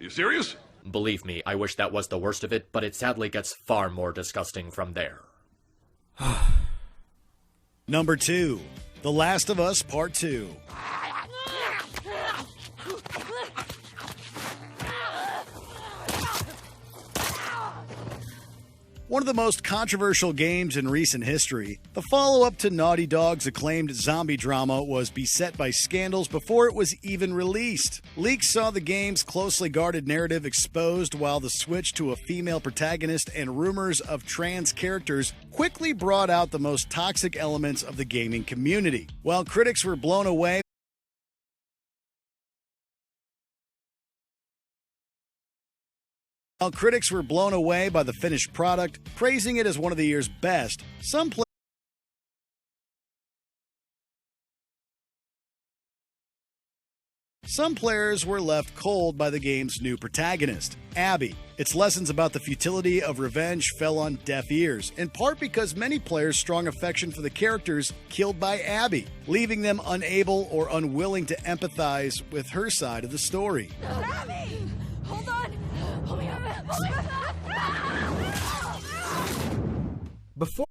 You serious? Believe me, I wish that was the worst of it, but it sadly gets far more disgusting from there. Number 2, The Last of Us Part 2. One of the most controversial games in recent history, the follow-up to Naughty Dog's acclaimed zombie drama was beset by scandals before it was even released. Leaks saw the game's closely guarded narrative exposed, while the switch to a female protagonist and rumors of trans characters quickly brought out the most toxic elements of the gaming community. While critics were blown away by the finished product, praising it as one of the year's best, some players were left cold by the game's new protagonist, Abby. Its lessons about the futility of revenge fell on deaf ears, in part because many players' strong affection for the characters killed by Abby, leaving them unable or unwilling to empathize with her side of the story. Abby! Hold on! Hold me up! Before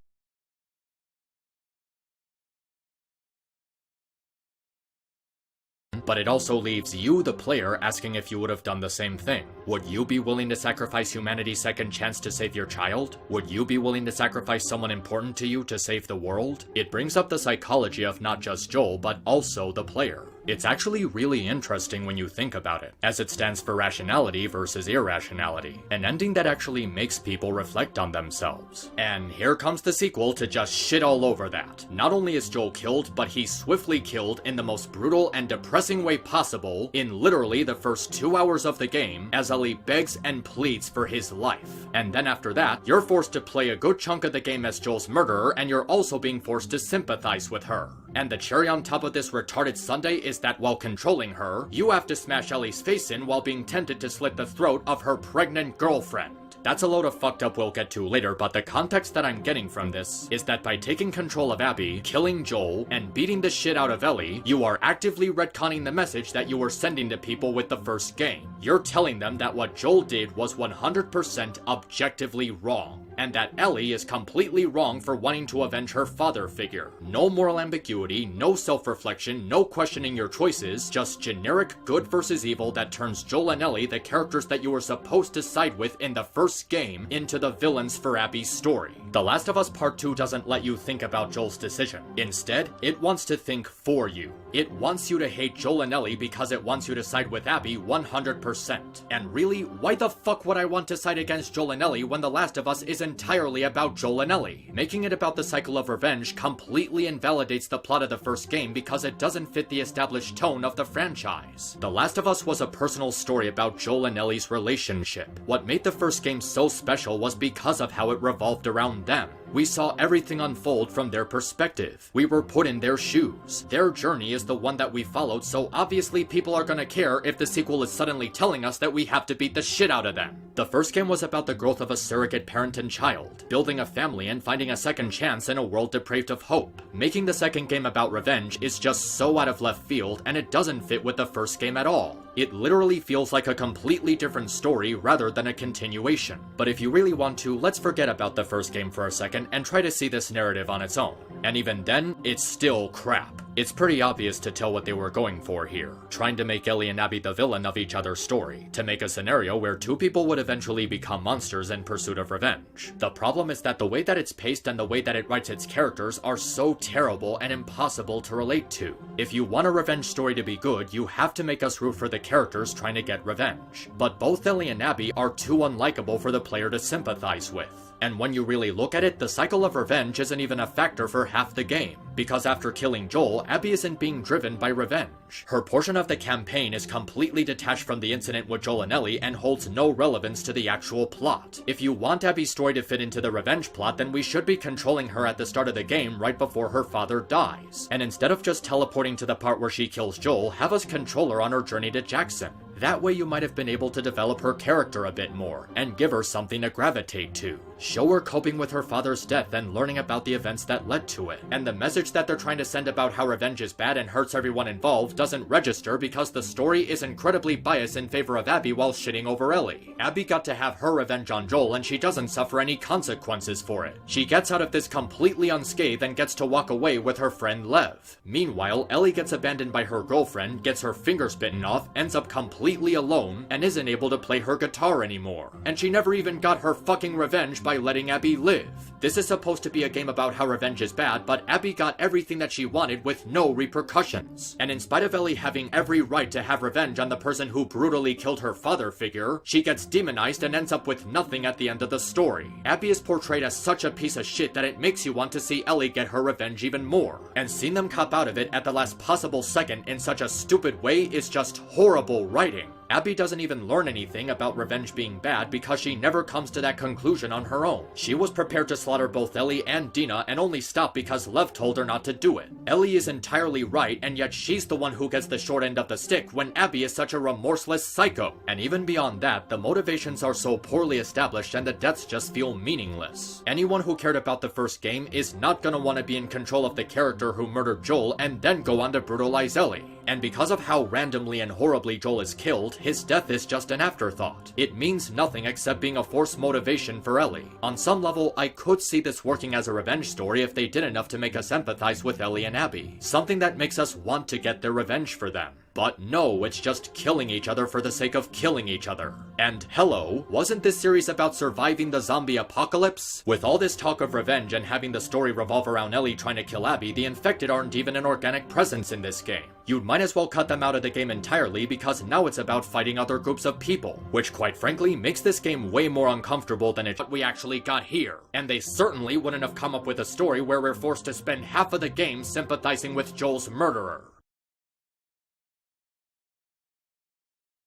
But it also leaves you, the player, asking if you would have done the same thing. Would you be willing to sacrifice humanity's second chance to save your child? Would you be willing to sacrifice someone important to you to save the world? It brings up the psychology of not just Joel, but also the player. It's actually really interesting when you think about it, as it stands for rationality versus irrationality, an ending that actually makes people reflect on themselves. And here comes the sequel to just shit all over that. Not only is Joel killed, but he's swiftly killed in the most brutal and depressing way possible in literally the first 2 hours of the game, as Ellie begs and pleads for his life. And then after that, you're forced to play a good chunk of the game as Joel's murderer, and you're also being forced to sympathize with her. And the cherry on top of this retarded sundae is that while controlling her, you have to smash Ellie's face in while being tempted to slit the throat of her pregnant girlfriend. That's a load of fucked up we'll get to later, but the context that I'm getting from this is that by taking control of Abby, killing Joel, and beating the shit out of Ellie, you are actively retconning the message that you were sending to people with the first game. You're telling them that what Joel did was 100% objectively wrong, and that Ellie is completely wrong for wanting to avenge her father figure. No moral ambiguity, no self-reflection, no questioning your choices, just generic good versus evil that turns Joel and Ellie, the characters that you were supposed to side with in the first game, into the villains for Abby's story. The Last of Us Part 2 doesn't let you think about Joel's decision. Instead, it wants to think for you. It wants you to hate Joel and Ellie because it wants you to side with Abby 100%. And really, why the fuck would I want to side against Joel and Ellie when The Last of Us is entirely about Joel and Ellie? Making it about the cycle of revenge completely invalidates the plot of the first game because it doesn't fit the established tone of the franchise. The Last of Us was a personal story about Joel and Ellie's relationship. What made the first game so special was because of how it revolved around them. We saw everything unfold from their perspective. We were put in their shoes. Their journey is the one that we followed, so obviously people are gonna care if the sequel is suddenly telling us that we have to beat the shit out of them. The first game was about the growth of a surrogate parent and child, building a family and finding a second chance in a world depraved of hope. Making the second game about revenge is just so out of left field, and it doesn't fit with the first game at all. It literally feels like a completely different story rather than a continuation. But if you really want to, let's forget about the first game for a second and try to see this narrative on its own. And even then, it's still crap. It's pretty obvious to tell what they were going for here, trying to make Ellie and Abby the villain of each other's story, to make a scenario where two people would eventually become monsters in pursuit of revenge. The problem is that the way that it's paced and the way that it writes its characters are so terrible and impossible to relate to. If you want a revenge story to be good, you have to make us root for the characters trying to get revenge. But both Ellie and Abby are too unlikable for the player to sympathize with. And when you really look at it, the cycle of revenge isn't even a factor for half the game. Because after killing Joel, Abby isn't being driven by revenge. Her portion of the campaign is completely detached from the incident with Joel and Ellie and holds no relevance to the actual plot. If you want Abby's story to fit into the revenge plot, then we should be controlling her at the start of the game right before her father dies. And instead of just teleporting to the part where she kills Joel, have us control her on her journey to Jackson. That way you might have been able to develop her character a bit more, and give her something to gravitate to. Show her coping with her father's death and learning about the events that led to it. And the message that they're trying to send about how revenge is bad and hurts everyone involved doesn't register because the story is incredibly biased in favor of Abby while shitting over Ellie. Abby got to have her revenge on Joel and she doesn't suffer any consequences for it. She gets out of this completely unscathed and gets to walk away with her friend Lev. Meanwhile, Ellie gets abandoned by her girlfriend, gets her fingers bitten off, ends up completely alone, and isn't able to play her guitar anymore. And she never even got her fucking revenge by letting Abby live. This is supposed to be a game about how revenge is bad, but Abby got everything that she wanted with no repercussions. And in spite of Ellie having every right to have revenge on the person who brutally killed her father figure, she gets demonized and ends up with nothing at the end of the story. Abby is portrayed as such a piece of shit that it makes you want to see Ellie get her revenge even more. And seeing them cop out of it at the last possible second in such a stupid way is just horrible writing. Abby doesn't even learn anything about revenge being bad because she never comes to that conclusion on her own. She was prepared to slaughter both Ellie and Dina and only stopped because Lev told her not to do it. Ellie is entirely right, and yet she's the one who gets the short end of the stick when Abby is such a remorseless psycho. And even beyond that, the motivations are so poorly established and the deaths just feel meaningless. Anyone who cared about the first game is not gonna want to be in control of the character who murdered Joel and then go on to brutalize Ellie. And because of how randomly and horribly Joel is killed, his death is just an afterthought. It means nothing except being a forced motivation for Ellie. On some level, I could see this working as a revenge story if they did enough to make us empathize with Ellie and Abby. Something that makes us want to get their revenge for them. But no, it's just killing each other for the sake of killing each other. And hello, wasn't this series about surviving the zombie apocalypse? With all this talk of revenge and having the story revolve around Ellie trying to kill Abby, the infected aren't even an organic presence in this game. You might as well cut them out of the game entirely because now it's about fighting other groups of people, which quite frankly makes this game way more uncomfortable than what we actually got here. And they certainly wouldn't have come up with a story where we're forced to spend half of the game sympathizing with Joel's murderer.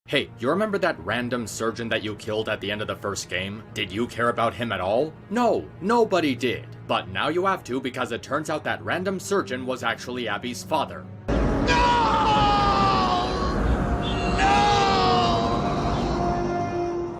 Hey, you remember that random surgeon that you killed at the end of the first game? Did you care about him at all? No, nobody did. But now you have to because it turns out that random surgeon was actually Abby's father.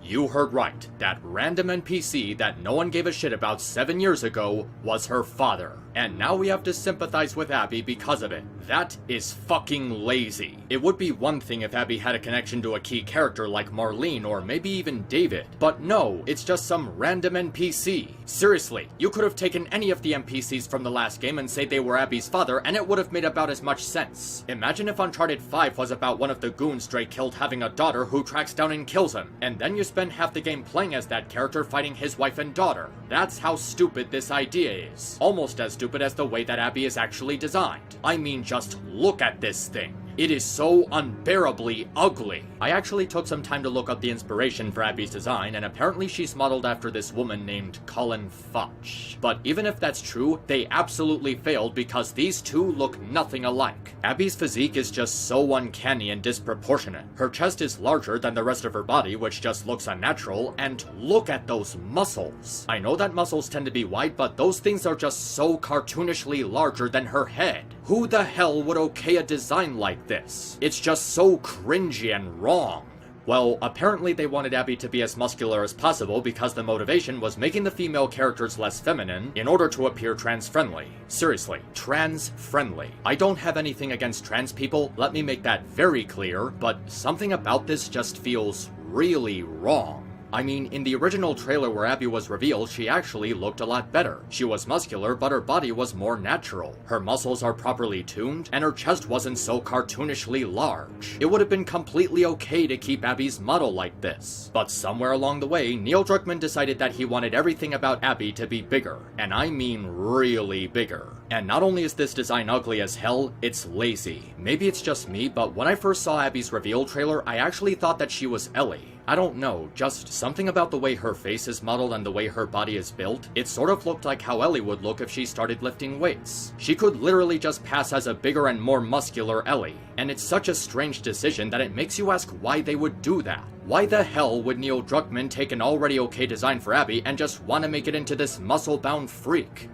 You heard right. That random NPC that no one gave a shit about 7 years ago was her father. And now we have to sympathize with Abby because of it. That is fucking lazy. It would be one thing if Abby had a connection to a key character like Marlene or maybe even David. But no, it's just some random NPC. Seriously, you could have taken any of the NPCs from the last game and say they were Abby's father and it would have made about as much sense. Imagine if Uncharted 5 was about one of the goons Drake killed having a daughter who tracks down and kills him, and then you spend half the game playing as that character fighting his wife and daughter. That's how stupid this idea is. Almost as stupid as the way that Abby is actually designed. I mean, just look at this thing. It is so unbearably ugly. I actually took some time to look up the inspiration for Abby's design, and apparently she's modeled after this woman named Colin Fudge. But even if that's true, they absolutely failed because these two look nothing alike. Abby's physique is just so uncanny and disproportionate. Her chest is larger than the rest of her body, which just looks unnatural, and look at those muscles. I know that muscles tend to be wide, but those things are just so cartoonishly larger than her head. Who the hell would okay a design like this? It's just so cringy and wrong. Well, apparently they wanted Abby to be as muscular as possible because the motivation was making the female characters less feminine in order to appear trans-friendly. Seriously, trans-friendly. I don't have anything against trans people, let me make that very clear, but something about this just feels really wrong. I mean, in the original trailer where Abby was revealed, she actually looked a lot better. She was muscular, but her body was more natural. Her muscles are properly tuned, and her chest wasn't so cartoonishly large. It would have been completely okay to keep Abby's model like this. But somewhere along the way, Neil Druckmann decided that he wanted everything about Abby to be bigger. And I mean really bigger. And not only is this design ugly as hell, it's lazy. Maybe it's just me, but when I first saw Abby's reveal trailer, I actually thought that she was Ellie. I don't know, just something about the way her face is modeled and the way her body is built. It sort of looked like how Ellie would look if she started lifting weights. She could literally just pass as a bigger and more muscular Ellie. And it's such a strange decision that it makes you ask why they would do that. Why the hell would Neil Druckmann take an already okay design for Abby and just want to make it into this muscle-bound freak?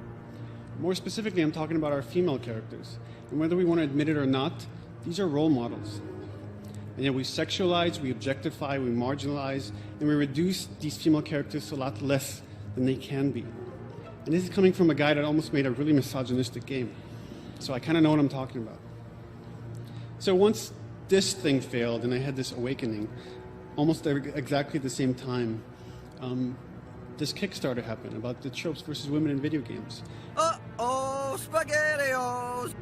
More specifically, I'm talking about our female characters. And whether we want to admit it or not, these are role models. And yet we sexualize, we objectify, we marginalize, and we reduce these female characters to a lot less than they can be. And this is coming from a guy that almost made a really misogynistic game. So I kind of know what I'm talking about. So once this thing failed and I had this awakening, almost exactly at the same time, this Kickstarter happened about the tropes versus women in video games. Uh-oh, SpaghettiOs!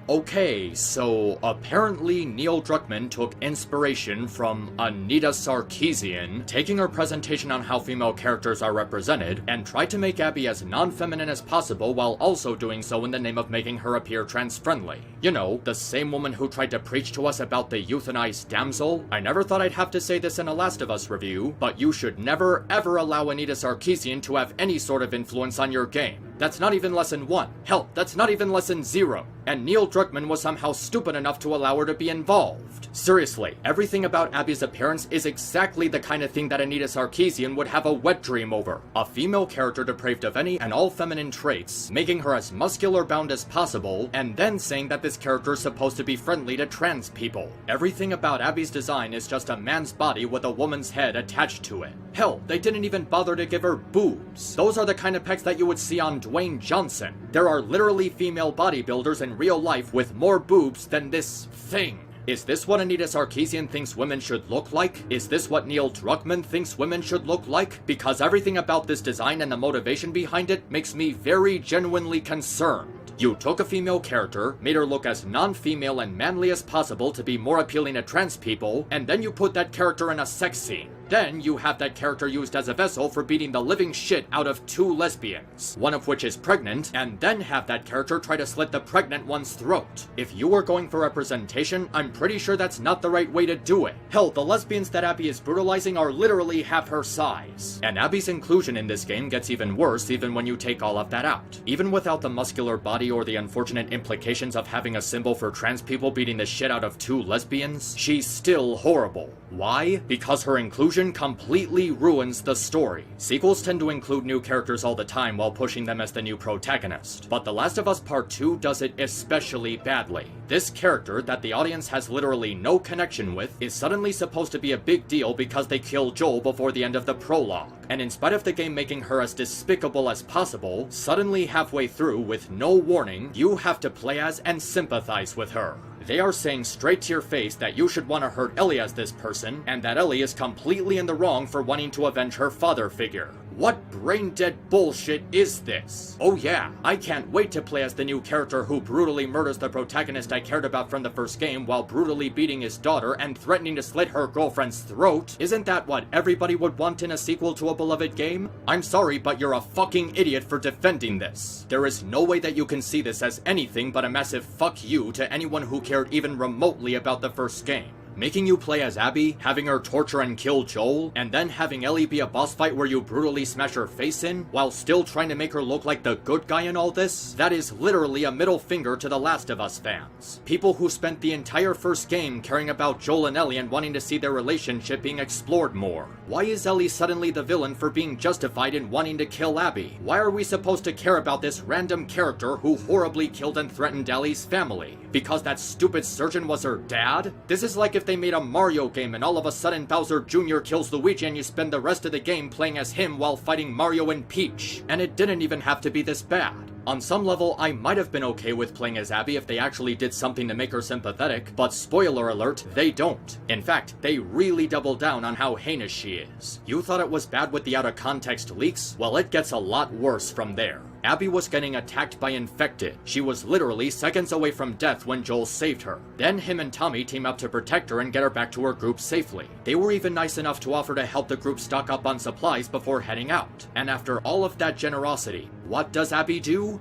Okay, so apparently Neil Druckmann took inspiration from Anita Sarkeesian, taking her presentation on how female characters are represented, and tried to make Abby as non-feminine as possible while also doing so in the name of making her appear trans-friendly. You know, the same woman who tried to preach to us about the euthanized damsel. I never thought I'd have to say this in a Last of Us review, but you should never ever allow Anita Sarkeesian to have any sort of influence on your game. That's not even lesson 1. Hell, that's not even lesson 0. And Neil Druckmann was somehow stupid enough to allow her to be involved. Seriously, everything about Abby's appearance is exactly the kind of thing that Anita Sarkeesian would have a wet dream over. A female character depraved of any and all feminine traits, making her as muscular bound as possible, and then saying that this character is supposed to be friendly to trans people. Everything about Abby's design is just a man's body with a woman's head attached to it. Hell, they didn't even bother to give her boobs. Those are the kind of pecs that you would see on Dwayne Johnson. There are literally female bodybuilders in real life with more boobs than this thing. Is this what Anita Sarkeesian thinks women should look like? Is this what Neil Druckmann thinks women should look like? Because everything about this design and the motivation behind it makes me very genuinely concerned. You took a female character, made her look as non-female and manly as possible to be more appealing to trans people, and then you put that character in a sex scene. Then you have that character used as a vessel for beating the living shit out of 2 lesbians, one of which is pregnant, and then have that character try to slit the pregnant one's throat. If you were going for representation, I'm pretty sure that's not the right way to do it. Hell, the lesbians that Abby is brutalizing are literally half her size. And Abby's inclusion in this game gets even worse even when you take all of that out. Even without the muscular body or the unfortunate implications of having a symbol for trans people beating the shit out of 2 lesbians, she's still horrible. Why? Because her inclusion completely ruins the story. Sequels tend to include new characters all the time while pushing them as the new protagonist, but The Last of Us Part 2 does it especially badly. This character that the audience has literally no connection with is suddenly supposed to be a big deal because they kill Joel before the end of the prologue, and in spite of the game making her as despicable as possible, suddenly halfway through, with no warning, you have to play as and sympathize with her. They are saying straight to your face that you should want to hurt Ellie as this person, and that Ellie is completely in the wrong for wanting to avenge her father figure. What brain-dead bullshit is this? Oh yeah, I can't wait to play as the new character who brutally murders the protagonist I cared about from the first game while brutally beating his daughter and threatening to slit her girlfriend's throat. Isn't that what everybody would want in a sequel to a beloved game? I'm sorry, but you're a fucking idiot for defending this. There is no way that you can see this as anything but a massive fuck you to anyone who cared even remotely about the first game. Making you play as Abby, having her torture and kill Joel, and then having Ellie be a boss fight where you brutally smash her face in, while still trying to make her look like the good guy in all this? That is literally a middle finger to The Last of Us fans. People who spent the entire first game caring about Joel and Ellie and wanting to see their relationship being explored more. Why is Ellie suddenly the villain for being justified in wanting to kill Abby? Why are we supposed to care about this random character who horribly killed and threatened Ellie's family? Because that stupid surgeon was her dad? This is like if they made a Mario game and all of a sudden Bowser Jr. kills Luigi and you spend the rest of the game playing as him while fighting Mario and Peach. And it didn't even have to be this bad. On some level, I might have been okay with playing as Abby if they actually did something to make her sympathetic, but spoiler alert, they don't. In fact, they really double down on how heinous she is. You thought it was bad with the out-of-context leaks? Well, it gets a lot worse from there. Abby was getting attacked by infected. She was literally seconds away from death when Joel saved her. Then him and Tommy team up to protect her and get her back to her group safely. They were even nice enough to offer to help the group stock up on supplies before heading out. And after all of that generosity, what does Abby do?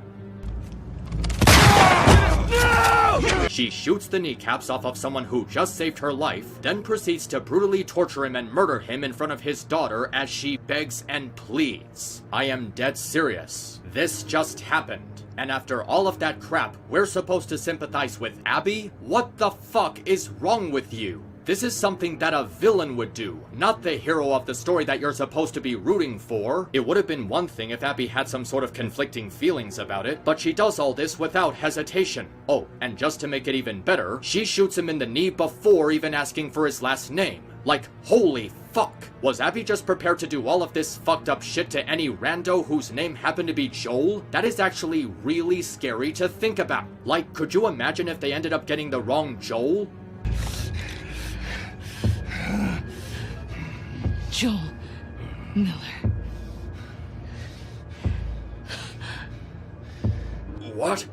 No! She shoots the kneecaps off of someone who just saved her life, then proceeds to brutally torture him and murder him in front of his daughter as she begs and pleads. I am dead serious. This just happened. And after all of that crap, we're supposed to sympathize with Abby? What the fuck is wrong with you? This is something that a villain would do, not the hero of the story that you're supposed to be rooting for. It would have been one thing if Abby had some sort of conflicting feelings about it, but she does all this without hesitation. Oh, and just to make it even better, she shoots him in the knee before even asking for his last name. Like, holy fuck! Was Abby just prepared to do all of this fucked up shit to any rando whose name happened to be Joel? That is actually really scary to think about. Like, could you imagine if they ended up getting the wrong Joel? Joel Miller. What?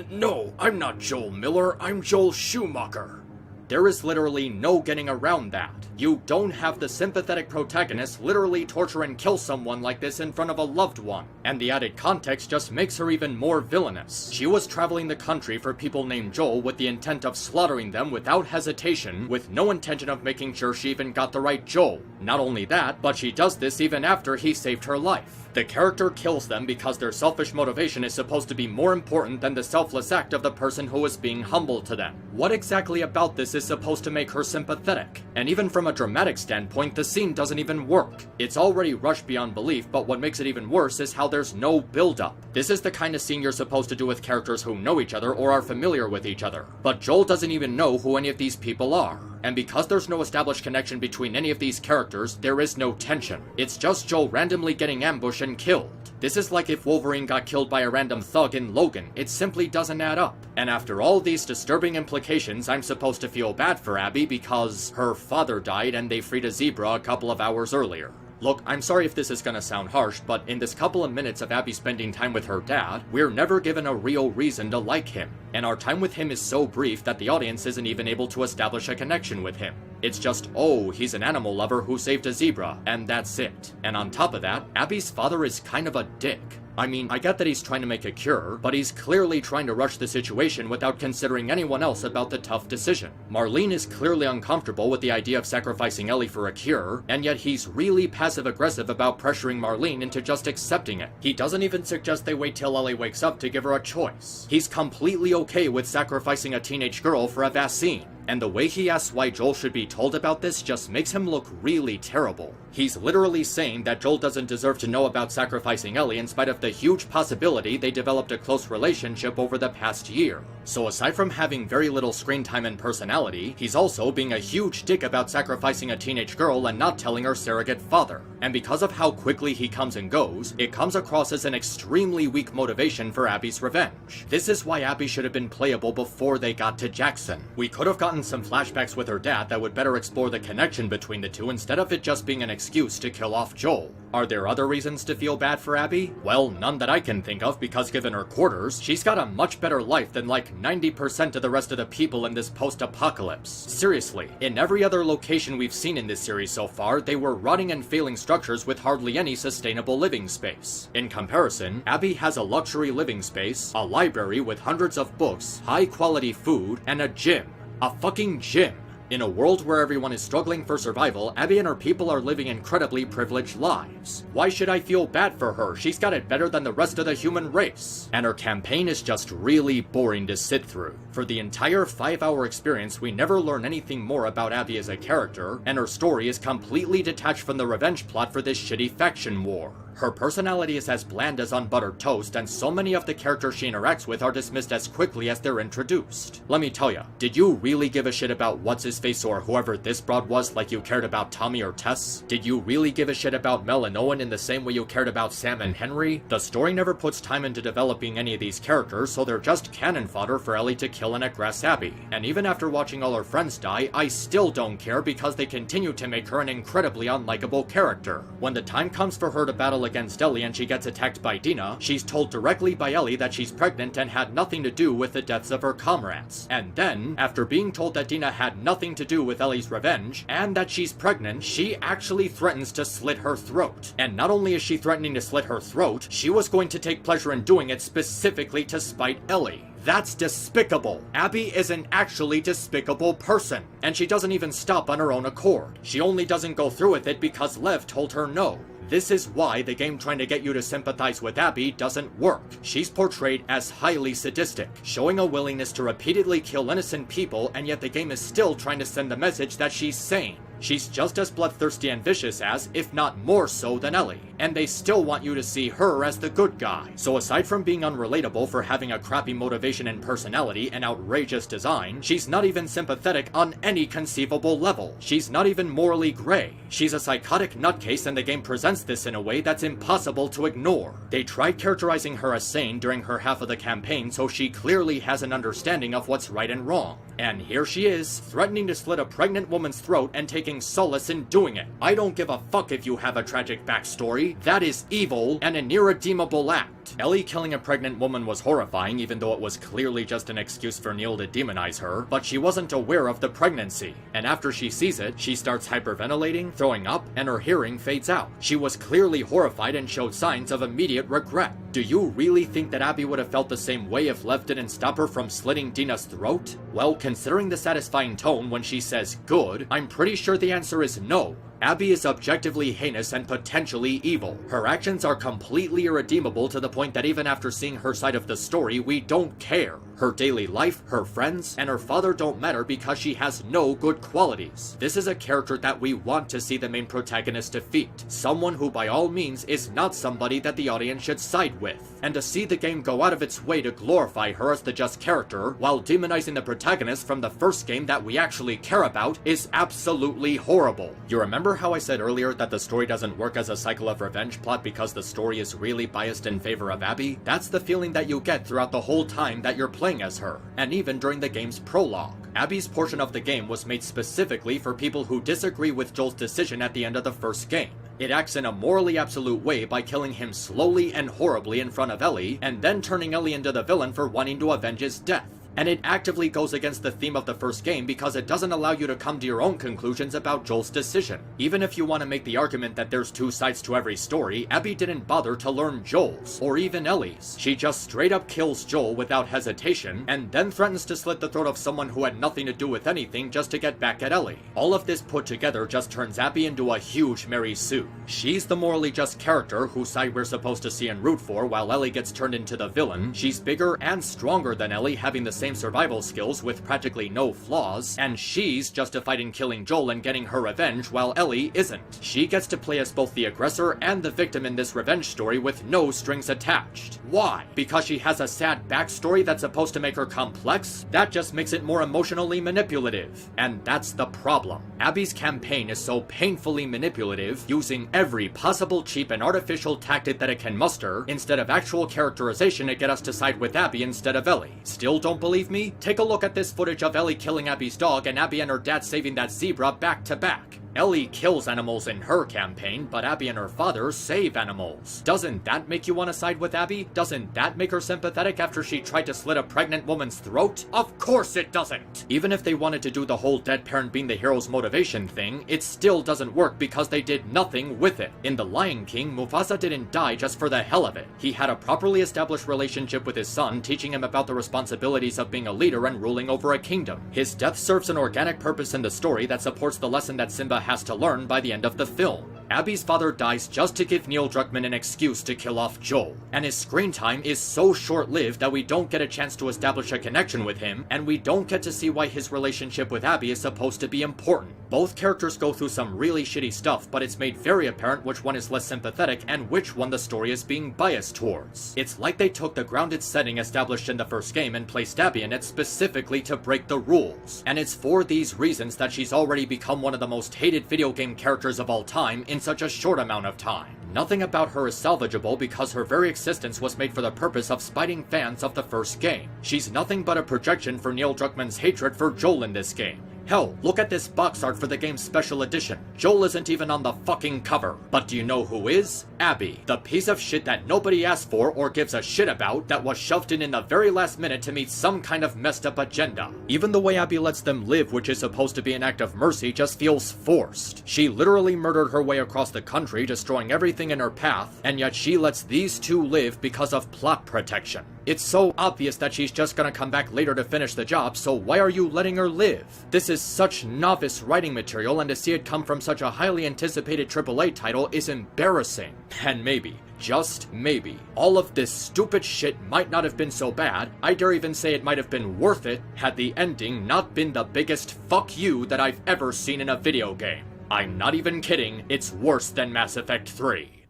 No, I'm not Joel Miller, I'm Joel Schumacher. There is literally no getting around that. You don't have the sympathetic protagonist literally torture and kill someone like this in front of a loved one. And the added context just makes her even more villainous. She was traveling the country for people named Joel with the intent of slaughtering them without hesitation, with no intention of making sure she even got the right Joel. Not only that, but she does this even after he saved her life. The character kills them because their selfish motivation is supposed to be more important than the selfless act of the person who is being humble to them. What exactly about this is supposed to make her sympathetic? And even from a dramatic standpoint, the scene doesn't even work. It's already rushed beyond belief, but what makes it even worse is how there's no build-up. This is the kind of scene you're supposed to do with characters who know each other or are familiar with each other. But Joel doesn't even know who any of these people are. And because there's no established connection between any of these characters, there is no tension. It's just Joel randomly getting ambushed and killed. This is like if Wolverine got killed by a random thug in Logan. It simply doesn't add up. And after all these disturbing implications, I'm supposed to feel bad for Abby because her father died and they freed a zebra a couple of hours earlier. Look, I'm sorry if this is gonna sound harsh, but in this couple of minutes of Abby spending time with her dad, we're never given a real reason to like him. And our time with him is so brief that the audience isn't even able to establish a connection with him. It's just, oh, he's an animal lover who saved a zebra, and that's it. And on top of that, Abby's father is kind of a dick. I mean, I get that he's trying to make a cure, but he's clearly trying to rush the situation without considering anyone else about the tough decision. Marlene is clearly uncomfortable with the idea of sacrificing Ellie for a cure, and yet he's really passive-aggressive about pressuring Marlene into just accepting it. He doesn't even suggest they wait till Ellie wakes up to give her a choice. He's completely okay with sacrificing a teenage girl for a vaccine. And the way he asks why Joel should be told about this just makes him look really terrible. He's literally saying that Joel doesn't deserve to know about sacrificing Ellie in spite of the huge possibility they developed a close relationship over the past year. So aside from having very little screen time and personality, he's also being a huge dick about sacrificing a teenage girl and not telling her surrogate father. And because of how quickly he comes and goes, it comes across as an extremely weak motivation for Abby's revenge. This is why Abby should have been playable before they got to Jackson. We could have gotten some flashbacks with her dad that would better explore the connection between the two instead of it just being an excuse to kill off Joel. Are there other reasons to feel bad for Abby? Well, none that I can think of, because given her quarters, she's got a much better life than like 90% of the rest of the people in this post-apocalypse. Seriously, in every other location we've seen in this series so far, they were rotting and failing structures with hardly any sustainable living space. In comparison, Abby has a luxury living space, a library with hundreds of books, high-quality food, and a gym. A fucking gym. In a world where everyone is struggling for survival, Abby and her people are living incredibly privileged lives. Why should I feel bad for her? She's got it better than the rest of the human race. And her campaign is just really boring to sit through. For the entire 5-hour experience, we never learn anything more about Abby as a character, and her story is completely detached from the revenge plot for this shitty faction war. Her personality is as bland as unbuttered toast, and so many of the characters she interacts with are dismissed as quickly as they're introduced. Let me tell ya, did you really give a shit about what's-his-face or whoever this broad was like you cared about Tommy or Tess? Did you really give a shit about Mel and Owen in the same way you cared about Sam and Henry? The story never puts time into developing any of these characters, so they're just cannon fodder for Ellie to kill and aggress Abby. And even after watching all her friends die, I still don't care because they continue to make her an incredibly unlikable character. When the time comes for her to battle against Ellie and she gets attacked by Dina, she's told directly by Ellie that she's pregnant and had nothing to do with the deaths of her comrades. And then, after being told that Dina had nothing to do with Ellie's revenge, and that she's pregnant, she actually threatens to slit her throat. And not only is she threatening to slit her throat, she was going to take pleasure in doing it specifically to spite Ellie. That's despicable. Abby is an actually despicable person, and she doesn't even stop on her own accord. She only doesn't go through with it because Lev told her no. This is why the game trying to get you to sympathize with Abby doesn't work. She's portrayed as highly sadistic, showing a willingness to repeatedly kill innocent people, and yet the game is still trying to send the message that she's sane. She's just as bloodthirsty and vicious as, if not more so than Ellie, and they still want you to see her as the good guy. So aside from being unrelatable for having a crappy motivation and personality and outrageous design, she's not even sympathetic on any conceivable level. She's not even morally gray. She's a psychotic nutcase, and the game presents this in a way that's impossible to ignore. They tried characterizing her as sane during her half of the campaign, so she clearly has an understanding of what's right and wrong. And here she is, threatening to slit a pregnant woman's throat and taking solace in doing it. I don't give a fuck if you have a tragic backstory. That is evil and an irredeemable act. Ellie killing a pregnant woman was horrifying, even though it was clearly just an excuse for Neil to demonize her, but she wasn't aware of the pregnancy. And after she sees it, she starts hyperventilating, throwing up, and her hearing fades out. She was clearly horrified and showed signs of immediate regret. Do you really think that Abby would have felt the same way if Lev didn't stop her from slitting Dina's throat? Well, considering the satisfying tone when she says good, I'm pretty sure the answer is no. Abby is objectively heinous and potentially evil. Her actions are completely irredeemable to the point that even after seeing her side of the story, we don't care. Her daily life, her friends, and her father don't matter because she has no good qualities. This is a character that we want to see the main protagonist defeat. Someone who by all means is not somebody that the audience should side with. And to see the game go out of its way to glorify her as the just character, while demonizing the protagonist from the first game that we actually care about, is absolutely horrible. You remember how I said earlier that the story doesn't work as a cycle of revenge plot because the story is really biased in favor of Abby? That's the feeling that you get throughout the whole time that you're playing as her, and even during the game's prologue. Abby's portion of the game was made specifically for people who disagree with Joel's decision at the end of the first game. It acts in a morally absolute way by killing him slowly and horribly in front of Ellie, and then turning Ellie into the villain for wanting to avenge his death. And it actively goes against the theme of the first game because it doesn't allow you to come to your own conclusions about Joel's decision. Even if you want to make the argument that there's two sides to every story, Abby didn't bother to learn Joel's, or even Ellie's. She just straight up kills Joel without hesitation, and then threatens to slit the throat of someone who had nothing to do with anything just to get back at Ellie. All of this put together just turns Abby into a huge Mary Sue. She's the morally just character whose side we're supposed to see and root for, while Ellie gets turned into the villain. She's bigger and stronger than Ellie, having the same survival skills with practically no flaws, and she's justified in killing Joel and getting her revenge while Ellie isn't. She gets to play as both the aggressor and the victim in this revenge story with no strings attached. Why? Because she has a sad backstory that's supposed to make her complex? That just makes it more emotionally manipulative. And that's the problem. Abby's campaign is so painfully manipulative, using every possible cheap and artificial tactic that it can muster, instead of actual characterization to get us to side with Abby instead of Ellie. Still don't believe me? Take a look at this footage of Ellie killing Abby's dog and Abby and her dad saving that zebra back to back. Ellie kills animals in her campaign, but Abby and her father save animals. Doesn't that make you want to side with Abby? Doesn't that make her sympathetic after she tried to slit a pregnant woman's throat? Of course it doesn't! Even if they wanted to do the whole dead parent being the hero's motivation thing, it still doesn't work because they did nothing with it. In The Lion King, Mufasa didn't die just for the hell of it. He had a properly established relationship with his son, teaching him about the responsibilities of being a leader and ruling over a kingdom. His death serves an organic purpose in the story that supports the lesson that Simba has to learn by the end of the film. Abby's father dies just to give Neil Druckmann an excuse to kill off Joel, and his screen time is so short-lived that we don't get a chance to establish a connection with him, and we don't get to see why his relationship with Abby is supposed to be important. Both characters go through some really shitty stuff, but it's made very apparent which one is less sympathetic and which one the story is being biased towards. It's like they took the grounded setting established in the first game and placed Abby in it specifically to break the rules, and it's for these reasons that she's already become one of the most hated video game characters of all time in such a short amount of time. Nothing about her is salvageable because her very existence was made for the purpose of spiting fans of the first game. She's nothing but a projection for Neil Druckmann's hatred for Joel in this game. Hell, look at this box art for the game's special edition. Joel isn't even on the fucking cover. But do you know who is? Abby, the piece of shit that nobody asked for or gives a shit about that was shoved in the very last minute to meet some kind of messed up agenda. Even the way Abby lets them live, which is supposed to be an act of mercy, just feels forced. She literally murdered her way across the country, destroying everything in her path, and yet she lets these two live because of plot protection. It's so obvious that she's just gonna come back later to finish the job, so why are you letting her live? This is such novice writing material, and to see it come from such a highly anticipated AAA title is embarrassing. And maybe, just maybe, all of this stupid shit might not have been so bad. I dare even say it might have been worth it had the ending not been the biggest fuck you that I've ever seen in a video game. I'm not even kidding, it's worse than Mass Effect 3.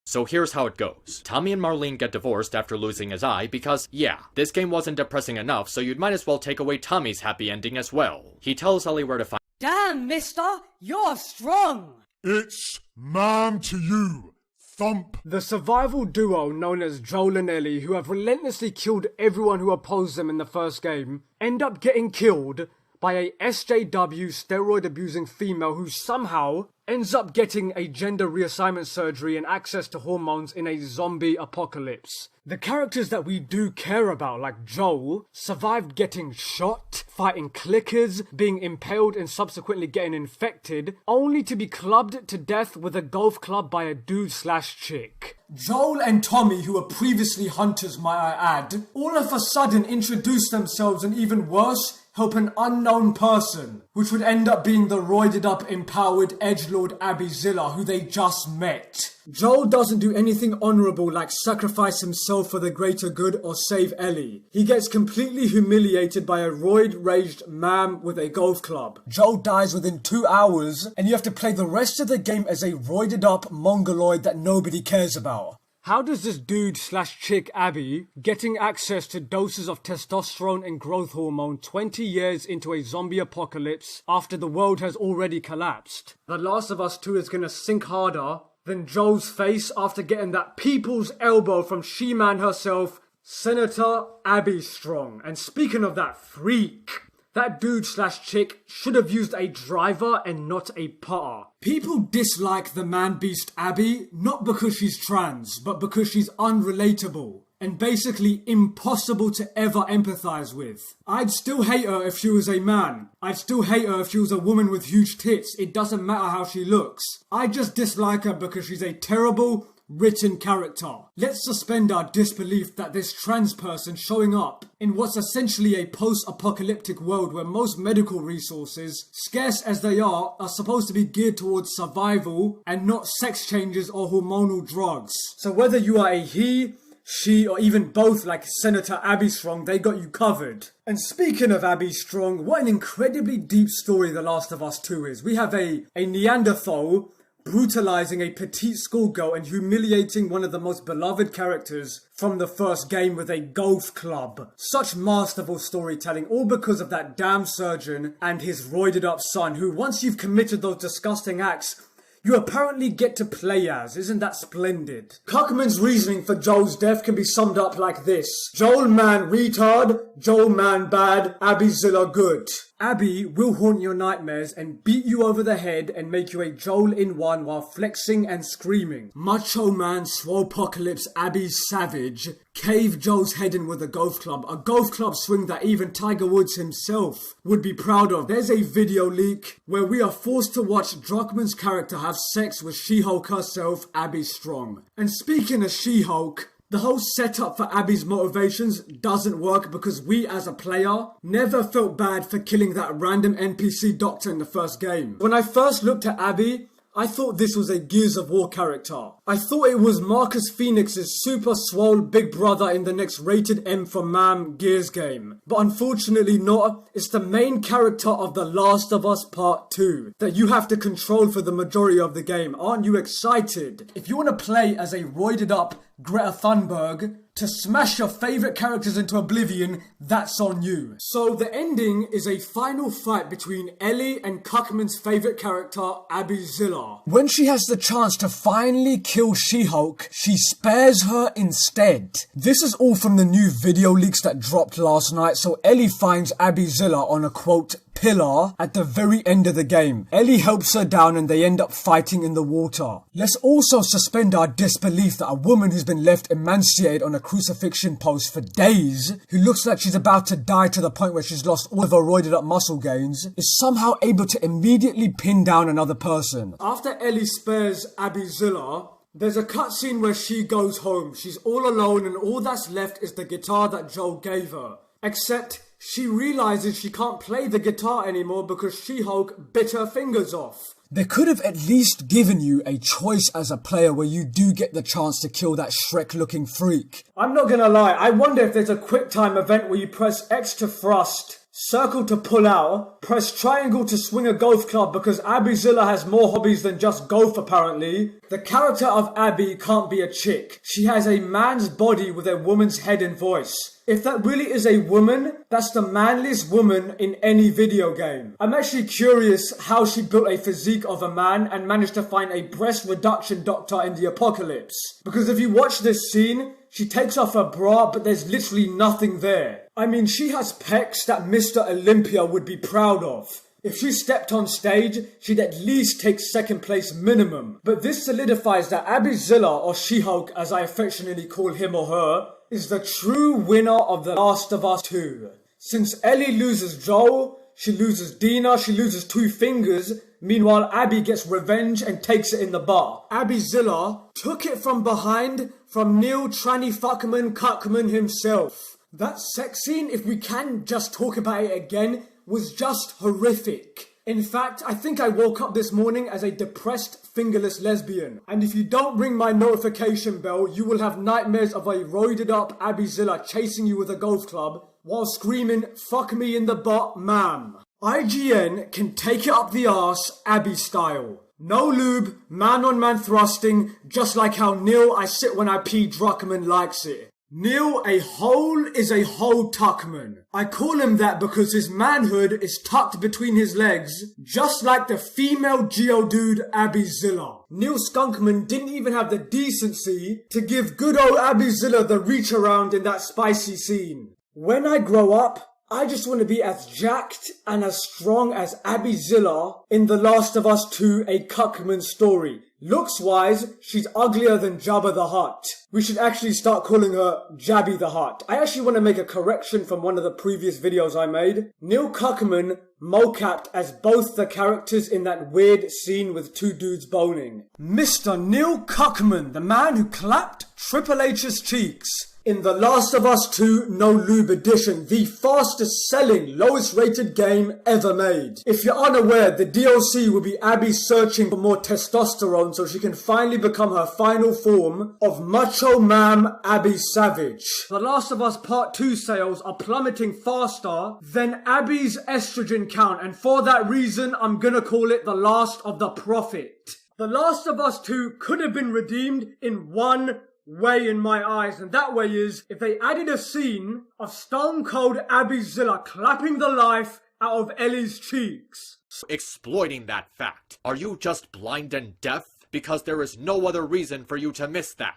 So here's how it goes. Tommy and Marlene get divorced after losing his eye because, yeah, this game wasn't depressing enough, so you'd might as well take away Tommy's happy ending as well. He tells Ellie where to find— Damn, mister, you're strong! It's man to you. Thump. The survival duo known as Joel and Ellie, who have relentlessly killed everyone who opposed them in the first game, end up getting killed by a SJW steroid-abusing female who somehow ends up getting a gender reassignment surgery and access to hormones in a zombie apocalypse. The characters that we do care about, like Joel, survived getting shot, fighting clickers, being impaled and subsequently getting infected, only to be clubbed to death with a golf club by a dude/chick. Joel and Tommy, who were previously hunters might I add, all of a sudden introduced themselves and even worse, help an unknown person, which would end up being the roided up empowered edgelord Abby Zilla who they just met. Joel doesn't do anything honourable like sacrifice himself for the greater good or save Ellie. He gets completely humiliated by a roid-raged man with a golf club. Joel dies within 2 hours and you have to play the rest of the game as a roided up mongoloid that nobody cares about. How does this dude/chick Abby getting access to doses of testosterone and growth hormone 20 years into a zombie apocalypse after the world has already collapsed? The Last of Us 2 is gonna sink harder than Joel's face after getting that people's elbow from She-Man herself, Senator Abby Strong. And speaking of that freak, that dude/chick should have used a driver and not a putter. People dislike the man-beast Abby, not because she's trans, but because she's unrelatable and basically impossible to ever empathize with. I'd still hate her if she was a man. I'd still hate her if she was a woman with huge tits. It doesn't matter how she looks. I just dislike her because she's a terrible, written character. Let's suspend our disbelief that this trans person showing up in what's essentially a post-apocalyptic world where most medical resources, scarce as they are supposed to be geared towards survival and not sex changes or hormonal drugs. So whether you are a he, she, or even both like Senator Abby Strong, they got you covered. And speaking of Abby Strong, what an incredibly deep story The Last of Us 2 is. We have a Neanderthal brutalizing a petite schoolgirl and humiliating one of the most beloved characters from the first game with a golf club. Such masterful storytelling, all because of that damn surgeon and his roided up son, who once you've committed those disgusting acts, you apparently get to play as. Isn't that splendid? Cuckman's reasoning for Joel's death can be summed up like this. Joel man retard, Joel man bad, Abby Zilla good. Abby will haunt your nightmares and beat you over the head and make you a Joel in one while flexing and screaming. Macho man swopocalypse Abby savage cave Joel's head in with a golf club swing that even Tiger Woods himself would be proud of. There's a video leak where we are forced to watch Druckmann's character have sex with She-Hulk herself, Abby Strong. And speaking of She-Hulk, the whole setup for Abby's motivations doesn't work because we as a player never felt bad for killing that random NPC doctor in the first game. When I first looked at Abby, I thought this was a Gears of War character. I thought it was Marcus Phoenix's super swole big brother in the next rated M for Mam Gears game. But unfortunately not. It's the main character of The Last of Us Part 2 that you have to control for the majority of the game. Aren't you excited? If you want to play as a roided up Greta Thunberg to smash your favourite characters into oblivion, that's on you. So the ending is a final fight between Ellie and Cuckman's favourite character, Abby Zilla. When she has the chance to finally kill She-Hulk, she spares her instead. This is all from the new video leaks that dropped last night, so Ellie finds Abby Zilla on a quote, pillar at the very end of the game. Ellie helps her down and they end up fighting in the water. Let's also suspend our disbelief that a woman who's been left emaciated on a crucifixion post for days, who looks like she's about to die to the point where she's lost all of her roided up muscle gains, is somehow able to immediately pin down another person. After Ellie spares Abby Zilla, there's a cutscene where she goes home. She's all alone and all that's left is the guitar that Joel gave her. Except she realizes she can't play the guitar anymore because She-Hulk bit her fingers off. They could have at least given you a choice as a player where you do get the chance to kill that Shrek-looking freak. I'm not gonna lie, I wonder if there's a quick time event where you press X to thrust circle to pull out, press triangle to swing a golf club because Abby Zilla has more hobbies than just golf apparently. The character of Abby can't be a chick. She has a man's body with a woman's head and voice. If that really is a woman, that's the manliest woman in any video game. I'm actually curious how she built a physique of a man and managed to find a breast reduction doctor in the apocalypse. Because if you watch this scene, she takes off her bra, but there's literally nothing there. I mean, she has pecs that Mr. Olympia would be proud of. If she stepped on stage, she'd at least take second place minimum. But this solidifies that Abby Zilla, or She-Hulk as I affectionately call him or her, is the true winner of The Last of Us 2. Since Ellie loses Joel, she loses Dina, she loses 2 fingers, meanwhile Abby gets revenge and takes it in the bar. Abby Zilla took it from behind from Neil Tranny Fuckman Cuckman himself. That sex scene, if we can just talk about it again, was just horrific. In fact, I think I woke up this morning as a depressed, fingerless lesbian. And if you don't ring my notification bell, you will have nightmares of a roided up Abby Zilla chasing you with a golf club while screaming, "Fuck me in the butt, ma'am." IGN can take it up the arse, Abby style. No lube, man-on-man thrusting, just like how Neil I sit when I pee Druckmann likes it. Neil a hole is a hole tuckman. I call him that because his manhood is tucked between his legs, just like the female Geodude Abby Zilla. Neil Skunkman didn't even have the decency to give good old Abby Zilla the reach around in that spicy scene. When I grow up, I just want to be as jacked and as strong as Abby Zilla in The Last of Us 2, a Cuckman story. Looks-wise, she's uglier than Jabba the Hutt. We should actually start calling her Jabby the Hutt. I actually want to make a correction from one of the previous videos I made. Neil Cuckman mocapped as both the characters in that weird scene with 2 dudes boning. Mr. Neil Cuckman, the man who clapped Triple H's cheeks in The Last of Us 2 No Lube Edition, the fastest selling, lowest rated game ever made. If you're unaware, the DLC will be Abby searching for more testosterone so she can finally become her final form of Macho Man Abby Savage. The Last of Us Part 2 sales are plummeting faster than Abby's estrogen count, and for that reason, I'm gonna call it The Last of the Prophet. The Last of Us 2 could have been redeemed in one way in my eyes, and that way is if they added a scene of Stone Cold Abby Zilla clapping the life out of Ellie's cheeks. Exploiting that fact. Are you just blind and deaf? Because there is no other reason for you to miss that.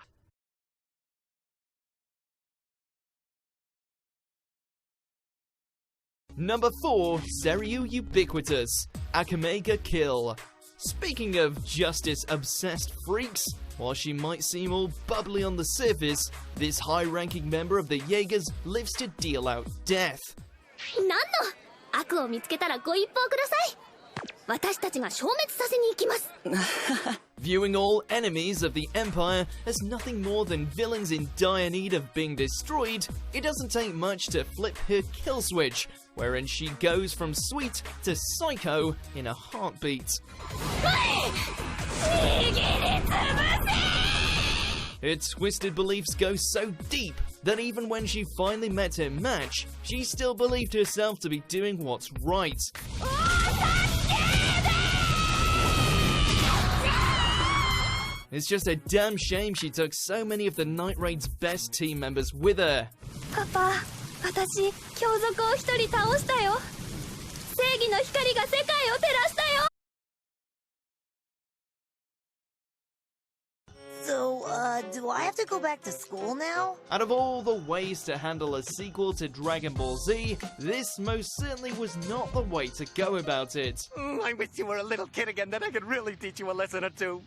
Number 4, Seiryu Ubiquitous, Akamega Kill. Speaking of justice-obsessed freaks, while she might seem all bubbly on the surface, this high-ranking member of the Jaegers lives to deal out death. Viewing all enemies of the Empire as nothing more than villains in dire need of being destroyed, it doesn't take much to flip her kill switch, wherein she goes from sweet to psycho in a heartbeat. Her twisted beliefs go so deep that even when she finally met her match, she still believed herself to be doing what's right. It's just a damn shame she took so many of the Night Raid's best team members with her. Papa, 私、強賊を一人倒したよ。正義の光が世界を照らしたよ。So, do I have to go back to school now? Out of all the ways to handle a sequel to Dragon Ball Z, this most certainly was not the way to go about it. I wish you were a little kid again, then I could really teach you a lesson or two.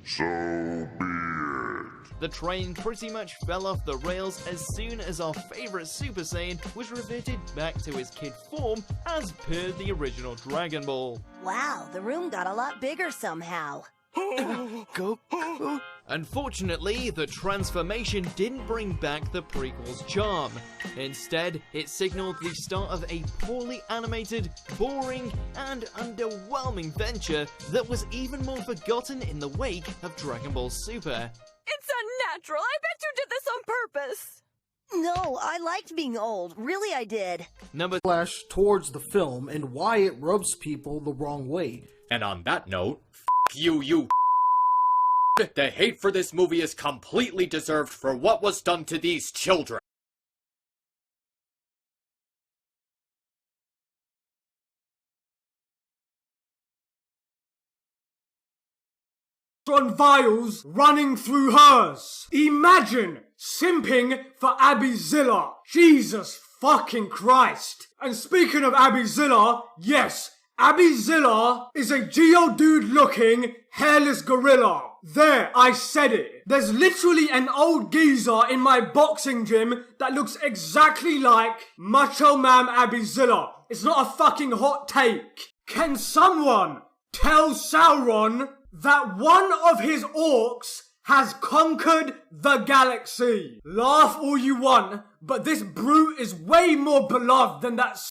So be it. The train pretty much fell off the rails as soon as our favourite Super Saiyan was reverted back to his kid form as per the original Dragon Ball. Wow, the room got a lot bigger somehow. Goku? Unfortunately, the transformation didn't bring back the prequel's charm. Instead, it signaled the start of a poorly animated, boring, and underwhelming venture that was even more forgotten in the wake of Dragon Ball Super. It's unnatural. I bet you did this on purpose. No, I liked being old. Really, I did. Number Flash towards the film and why it rubs people the wrong way. And on that note, you the hate for this movie is completely deserved for what was done to these children. On vials running through hers. Imagine simping for Abby Zilla. Jesus fucking Christ. And speaking of Abby Zilla, yes, Abby Zilla is a Geodude looking hairless gorilla. There, I said it. There's literally an old geezer in my boxing gym that looks exactly like Macho Man Abby Zilla. It's not a fucking hot take. Can someone tell Sauron that one of his orcs has conquered the galaxy? Laugh all you want, but this brute is way more beloved than that